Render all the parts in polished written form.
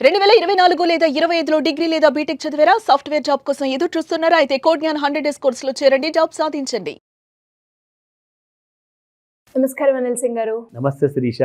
2024 లేదా 25లో డిగ్రీ లేదా బీటెక్ చదివారా? సాఫ్ట్‌వేర్ జాబ్ కోసం ఎదురు చూస్తున్నారా? అయితే కోడ్ జ్ఞాన్ 100 డేస్ కోర్సులో చేరండి, జాబ్ సాధించండి. నమస్కారం అనిల్ సింగ్ గారు. నమస్తే శిరీష.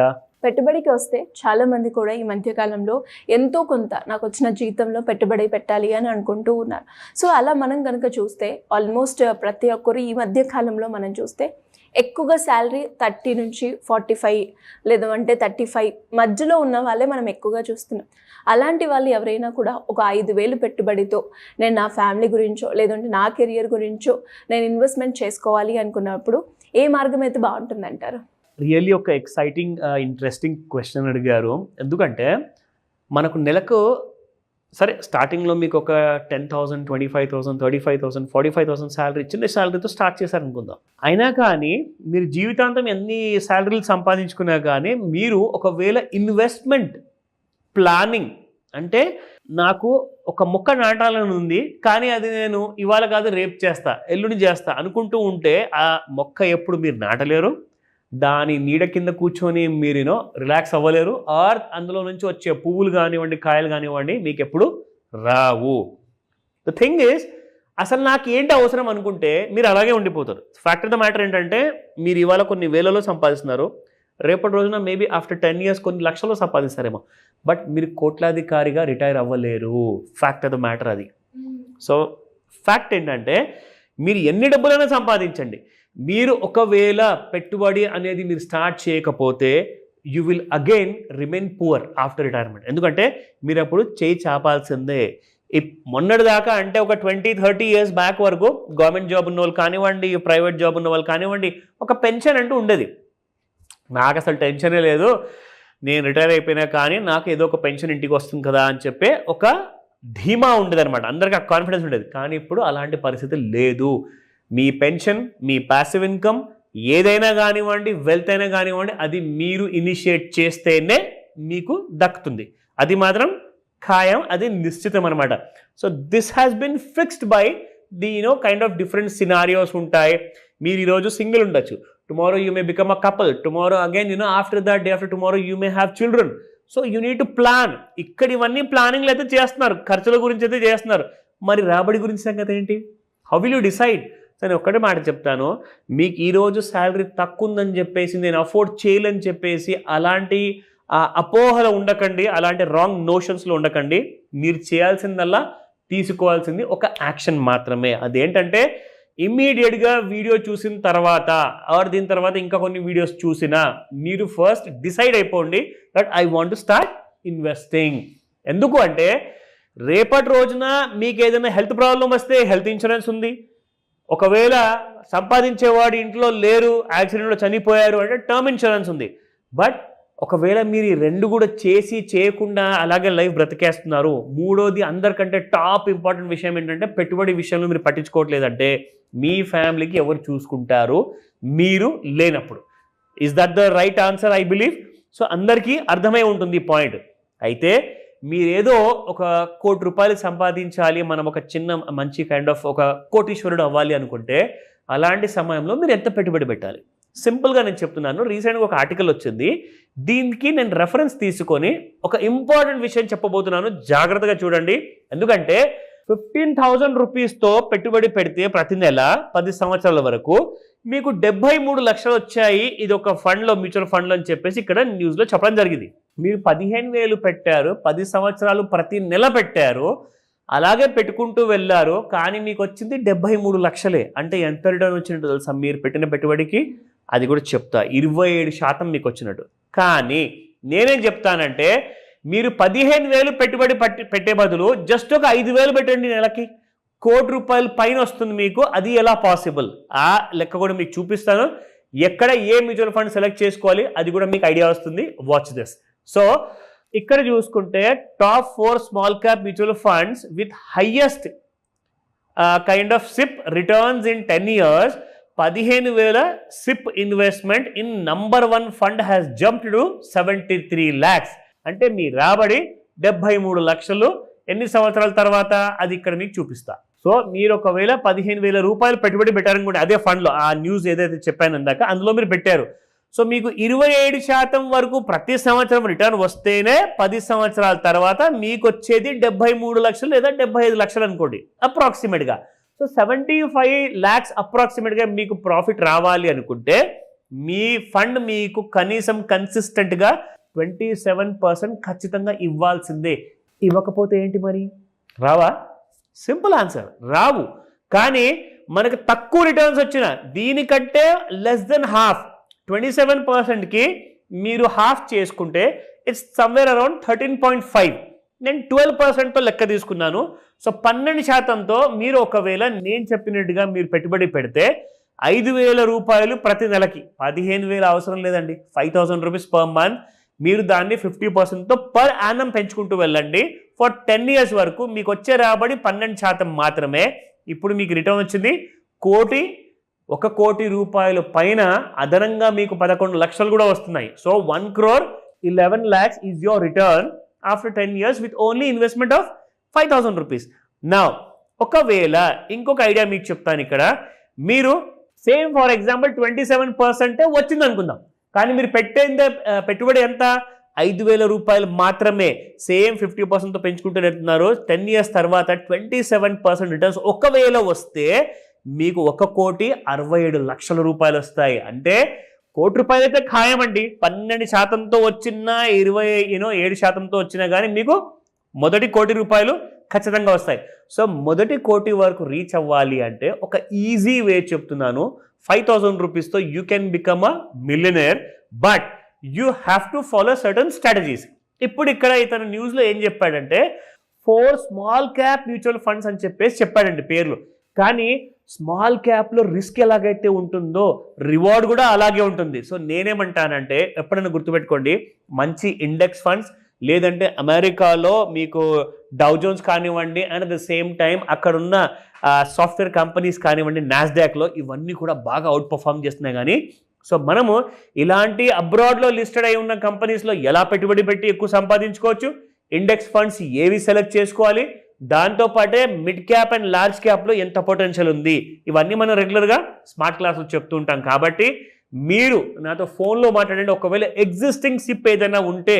పెట్టుబడికి వస్తే చాలా మంది కూడా ఈ మధ్య కాలంలో ఎంతో కొంత నాకు వచ్చిన జీతంలో పెట్టుబడి పెట్టాలి అని అనుకుంటూ ఉన్నారు. సో అలా మనం కనుక చూస్తే ఆల్మోస్ట్ ప్రతి ఒక్కరు ఈ మధ్య కాలంలో మనం చూస్తే ఎక్కువగా శాలరీ 30 నుంచి 45 లేదంటే 35 మధ్యలో ఉన్న వాళ్ళే మనం ఎక్కువగా చూస్తున్నాం. అలాంటి వాళ్ళు ఎవరైనా కూడా ఒక 5,000 పెట్టుబడితో నేను నా ఫ్యామిలీ గురించో లేదంటే నా కెరియర్ గురించో నేను ఇన్వెస్ట్మెంట్ చేసుకోవాలి అనుకున్నప్పుడు ఏ మార్గం అయితే బాగుంటుందంటారు? రియల్లీ ఒక ఎక్సైటింగ్ ఇంట్రెస్టింగ్ క్వశ్చన్ అడిగారు. ఎందుకంటే మనకు నెలకు సరే స్టార్టింగ్లో మీకు ఒక 10,000, 25,000, 35,000, 45,000 శాలరీ, చిన్న శాలరీతో స్టార్ట్ చేశారనుకుందాం. అయినా కానీ మీరు జీవితాంతం ఎన్ని శాలరీలు సంపాదించుకున్నా కానీ మీరు ఒకవేళ ఇన్వెస్ట్మెంట్ ప్లానింగ్ అంటే నాకు ఒక మొక్క నాటాలని ఉంది కానీ అది నేను ఇవాళ కాదు రేపు చేస్తా, ఎల్లుండి చేస్తా అనుకుంటూ ఉంటే ఆ మొక్క ఎప్పుడు మీరు నాటలేరు, దాని నీడ కింద కూర్చొని మీరు రిలాక్స్ అవ్వలేరు, ఆర్ అందులో నుంచి వచ్చే పువ్వులు కానివ్వండి కాయలు కానివ్వండి మీకు ఎప్పుడు రావు. ద థింగ్ ఈజ్ అసలు నాకు ఏంటి అవసరం అనుకుంటే మీరు అలాగే ఉండిపోతారు. ఫ్యాక్ట్ ఆఫ్ ద మ్యాటర్ ఏంటంటే మీరు ఇవాళ కొన్ని వేలలో సంపాదిస్తున్నారు, రేపటి రోజున మేబీ ఆఫ్టర్ 10 years కొన్ని లక్షల్లో సంపాదిస్తారేమో, బట్ మీరు కోట్లాధికారిగా రిటైర్ అవ్వలేరు. ఫ్యాక్ట్ ఆఫ్ ద మ్యాటర్ అది. సో ఫ్యాక్ట్ ఏంటంటే మీరు ఎన్ని డబ్బులైనా సంపాదించండి, మీరు ఒకవేళ పెట్టుబడి అనేది మీరు స్టార్ట్ చేయకపోతే you will again remain poor after retirement. ఎందుకంటే మీరు అప్పుడు చేయి చాపాల్సిందే. మొన్నటి దాకా అంటే ఒక 20-30 years బ్యాక్ వరకు గవర్నమెంట్ జాబ్ ఉన్న వాళ్ళు కానివ్వండి, ప్రైవేట్ జాబ్ ఉన్న వాళ్ళు కానివ్వండి, ఒక పెన్షన్ అంటూ ఉండేది. నాకు అసలు టెన్షనే లేదు, నేను రిటైర్ అయిపోయినా కానీ నాకు ఏదో ఒక పెన్షన్ ఇంటికి వస్తుంది కదా అని చెప్పే ఒక ధీమా ఉండేది అనమాట, అందరికీ ఆ కాన్ఫిడెన్స్ ఉండేది. కానీ ఇప్పుడు అలాంటి పరిస్థితి లేదు. మీ పెన్షన్, మీ ప్యాసివ్ ఇన్కమ్ ఏదైనా కానివ్వండి, వెల్త్ అయినా కానివ్వండి, అది మీరు ఇనిషియేట్ చేస్తేనే మీకు దక్కుతుంది. అది మాత్రం ఖాయం, అది నిశ్చితం అనమాట. So this has been fixed by the kind of different scenarios ఉంటాయి. మీరు ఈరోజు సింగిల్ ఉండొచ్చు, tomorrow you may become a couple, tomorrow again after that day after tomorrow you may have children. So you need to plan. ఇక్కడ ఇవన్నీ ప్లానింగ్లు అయితే చేస్తున్నారు, ఖర్చుల గురించి అయితే చేస్తున్నారు, మరి రాబడి గురించి సంగతి ఏంటి? How will you decide? నేను ఒక్కటే మాట చెప్తాను, మీకు ఈరోజు శాలరీ తక్కువ ఉందని చెప్పేసి నేను అఫోర్డ్ చేయలేని చెప్పేసి అలాంటి అపోహలు ఉండకండి, అలాంటి రాంగ్ నోషన్స్లో ఉండకండి. మీరు చేయాల్సిందల్లా తీసుకోవాల్సింది ఒక యాక్షన్ మాత్రమే. అదేంటంటే ఇమ్మీడియట్గా వీడియో చూసిన తర్వాత ఆర్ దీని తర్వాత ఇంకా కొన్ని వీడియోస్ చూసినా మీరు ఫస్ట్ డిసైడ్ అయిపోండి that I want to start investing. ఎందుకు అంటే రేపటి రోజున మీకు ఏదైనా హెల్త్ ప్రాబ్లం వస్తే హెల్త్ ఇన్సూరెన్స్ ఉంది, ఒకవేళ సంపాదించేవాడు ఇంట్లో లేరు, యాక్సిడెంట్లో చనిపోయారు అంటే టర్మ్ ఇన్సూరెన్స్ ఉంది. బట్ ఒకవేళ మీరు ఈ రెండు కూడా చేయకుండా అలాగే లైఫ్ బ్రతికేస్తున్నారు, మూడోది అందరికంటే టాప్ ఇంపార్టెంట్ విషయం ఏంటంటే పెట్టుబడి విషయంలో మీరు పట్టించుకోవట్లేదంటే మీ ఫ్యామిలీకి ఎవరు చూసుకుంటారు మీరు లేనప్పుడు? Is that the right answer? I believe so అందరికీ అర్థమై ఉంటుంది ఈ పాయింట్. అయితే మీరేదో ఒక ₹1 కోటి సంపాదించాలి, మనం ఒక చిన్న మంచి కైండ్ ఆఫ్ ఒక కోటీశ్వరుడు అవ్వాలి అనుకుంటే అలాంటి సమయంలో మీరు ఎంత పెట్టుబడి పెట్టాలి? సింపుల్గా నేను చెప్తున్నాను. రీసెంట్గా ఒక ఆర్టికల్ వచ్చింది, దీనికి నేను రెఫరెన్స్ తీసుకొని ఒక ఇంపార్టెంట్ విషయం చెప్పబోతున్నాను, జాగ్రత్తగా చూడండి. ఎందుకంటే 15,000 రూపీస్తో పెట్టుబడి పెడితే ప్రతి నెల 10 సంవత్సరాల వరకు మీకు 73 లక్షలు వచ్చాయి. ఇది ఒక ఫండ్లో, మ్యూచువల్ ఫండ్లో అని చెప్పేసి ఇక్కడ న్యూస్లో చెప్పడం జరిగింది. మీరు 15,000 పెట్టారు, 10 సంవత్సరాలు ప్రతి నెల పెట్టారు, అలాగే పెట్టుకుంటూ వెళ్ళారు, కానీ మీకు వచ్చింది 73 లక్షలే. అంటే ఎంత రిటర్న్ వచ్చినట్టు తెలుసా? మీరు పెట్టిన పెట్టుబడికి అది కూడా చెప్తా, 27% మీకు వచ్చినట్టు. కానీ నేనేం చెప్తానంటే మీరు 15,000 పెట్టుబడి పెట్టే బదులు జస్ట్ ఒక 5,000 పెట్టండి, నెలకి ₹1 కోటి పైన వస్తుంది మీకు. అది ఎలా పాసిబుల్? ఆ లెక్క కూడా మీకు చూపిస్తాను. ఎక్కడ ఏ మ్యూచువల్ ఫండ్ సెలెక్ట్ చేసుకోవాలి అది కూడా మీకు ఐడియా వస్తుంది. Watch this. సో ఇక్కడ చూసుకుంటే top 4 small cap mutual funds with highest kind of SIP returns in 10 years, 15,000 SIP investment in number 1 fund has jumped to 73 lakhs. అంటే మీ రాబడి 73 లక్షలు ఎన్ని సంవత్సరాల తర్వాత అది ఇక్కడ మీకు చూపిస్తా. సో మీరు ఒకవేళ 15,000 రూపాయలు పెట్టుబడి పెట్టారనుకోండి అదే ఫండ్లో, ఆ న్యూస్ ఏదైతే చెప్పాను ఇందాక అందులో మీరు పెట్టారు, సో మీకు 27% వరకు ప్రతి సంవత్సరం రిటర్న్ వస్తేనే 10 సంవత్సరాల తర్వాత మీకు వచ్చేది 73 లక్షలు లేదా 75 లక్షలు అనుకోండి అప్రాక్సిమేట్గా. సో 75 lakhs అప్రాక్సిమేట్గా మీకు ప్రాఫిట్ రావాలి అనుకుంటే మీ ఫండ్ మీకు కనీసం కన్సిస్టెంట్గా 27% ఖచ్చితంగా ఇవ్వాల్సిందే. ఇవ్వకపోతే ఏంటి మరి? రావా? సింపుల్ ఆన్సర్, రావు. కానీ మనకు తక్కువ రిటర్న్స్ వచ్చిన దీనికంటే లెస్ దెన్ హాఫ్ 27%కి మీరు హాఫ్ చేసుకుంటే ఇట్స్ సమ్వేర్ అరౌండ్ 13.5. నేను 12%తో లెక్క తీసుకున్నాను. సో 12%తో మీరు ఒకవేళ నేను చెప్పినట్టుగా మీరు పెట్టుబడి పెడితే 5,000 రూపాయలు ప్రతి నెలకి, 15,000 అవసరం లేదండి, 5,000 రూపీస్ పర్ మంత్. మీరు దాన్ని 50%తో పర్ యానం పెంచుకుంటూ వెళ్ళండి. ఫర్ 10 years వరకు మీకు వచ్చే రాబడి 12% మాత్రమే. ఇప్పుడు మీకు రిటర్న్ వచ్చింది 1 కోటి రూపాయల పైన, అదనంగా మీకు 11 లక్షలు కూడా వస్తున్నాయి. So 1,11 lakhs is your return after 10 years with only investment of 5,000 rupees. నా ఒకవేళ ఇంకొక ఐడియా మీకు చెప్తాను ఇక్కడ. మీరు సేమ్ ఫర్ ఎగ్జాంపుల్ 27% వచ్చింది అనుకుందాం, కానీ మీరు పెట్టుబడి ఎంత? 5,000 రూపాయలు మాత్రమే. సేమ్ 50%తో పెంచుకుంటూ వెళ్తున్నారు. 10 years తర్వాత 27% రిటర్న్స్ ఒకవేళ వస్తే మీకు 1,67 లక్షల రూపాయలు వస్తాయి. అంటే ₹1,00,00,000 అయితే ఖాయమండి. 12%తో వచ్చినా 27%తో వచ్చినా కానీ మీకు మొదటి ₹1,00,00,000 ఖచ్చితంగా వస్తాయి. సో మొదటి 1,00,00,000 వరకు రీచ్ అవ్వాలి అంటే ఒక ఈజీ వే చెప్తున్నాను. 5,000 రూపీస్తో you can become a millionaire, but you have to follow certain strategies. ఇప్పుడు ఇక్కడ ఇతను న్యూస్లో ఏం చెప్పాడంటే 4 స్మాల్ క్యాప్ మ్యూచువల్ ఫండ్స్ అని చెప్పేసి చెప్పాడండి పేర్లు. కానీ స్మాల్ క్యాప్లో రిస్క్ ఎలాగైతే ఉంటుందో రివార్డ్ కూడా అలాగే ఉంటుంది. సో నేనేమంటానంటే ఎప్పుడైనా గుర్తుపెట్టుకోండి, మంచి ఇండెక్స్ ఫండ్స్ లేదంటే అమెరికాలో మీకు డౌ జోన్స్ కానివ్వండి, and at the same time అక్కడున్న సాఫ్ట్వేర్ కంపెనీస్ కానివ్వండి, నాస్డాక్లో ఇవన్నీ కూడా బాగా అవుట్ పర్ఫార్మ్ చేస్తున్నాయి. కానీ సో మనము ఇలాంటి అబ్రాడ్లో లిస్టెడ్ అయి ఉన్న కంపెనీస్లో ఎలా పెట్టుబడి పెట్టి ఎక్కువ సంపాదించుకోవచ్చు, ఇండెక్స్ ఫండ్స్ ఏవి సెలెక్ట్ చేసుకోవాలి, దాంతోపాటే మిడ్ క్యాప్ అండ్ లార్జ్ క్యాప్లో ఎంత పొటెన్షియల్ ఉంది, ఇవన్నీ మనం రెగ్యులర్గా స్మార్ట్ క్లాసులు చెప్తూ ఉంటాం. కాబట్టి మీరు నాతో ఫోన్లో మాట్లాడండి. ఒకవేళ ఎగ్జిస్టింగ్ సిప్ ఏదైనా ఉంటే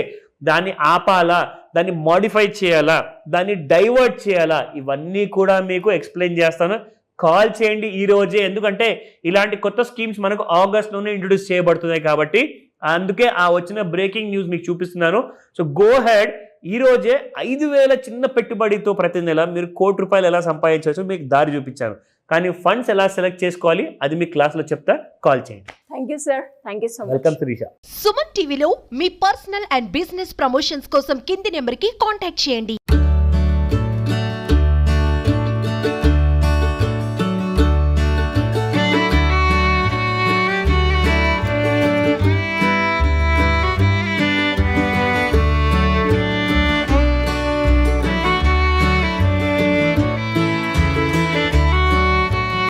దాన్ని ఆపాలా, దాన్ని మాడిఫై చేయాలా, దాన్ని డైవర్ట్ చేయాలా, ఇవన్నీ కూడా మీకు ఎక్స్ప్లెయిన్ చేస్తాను. కాల్ చేయండి ఈ రోజే, ఎందుకంటే ఇలాంటి కొత్త స్కీమ్స్ మనకు ఆగస్ట్లోనే ఇంట్రొడ్యూస్ చేయబడుతున్నాయి. కాబట్టి అందుకే ఆ వచ్చిన బ్రేకింగ్ న్యూస్ మీకు చూపిస్తున్నాను. సో గో హెడ్, ఈ రోజే 5,000 చిన్న పెట్టుబడితో ప్రతి నెల మీరు ₹1,00,00,000 ఎలా సంపాదించవచ్చు మీకు దారి చూపించాను. కానీ ఫండ్స్ ఎలా సెలెక్ట్ చేసుకోవాలి అది మీ క్లాస్లో చెప్తా. కాల్ చేయండి. Thank you sir, thank you so much. Welcome Shirisha. Suman టీవీలో మీ పర్సనల్ అండ్ బిజినెస్ ప్రమోషన్స్ కోసం కింది నెంబర్కి కాంటాక్ట్ చేయండి.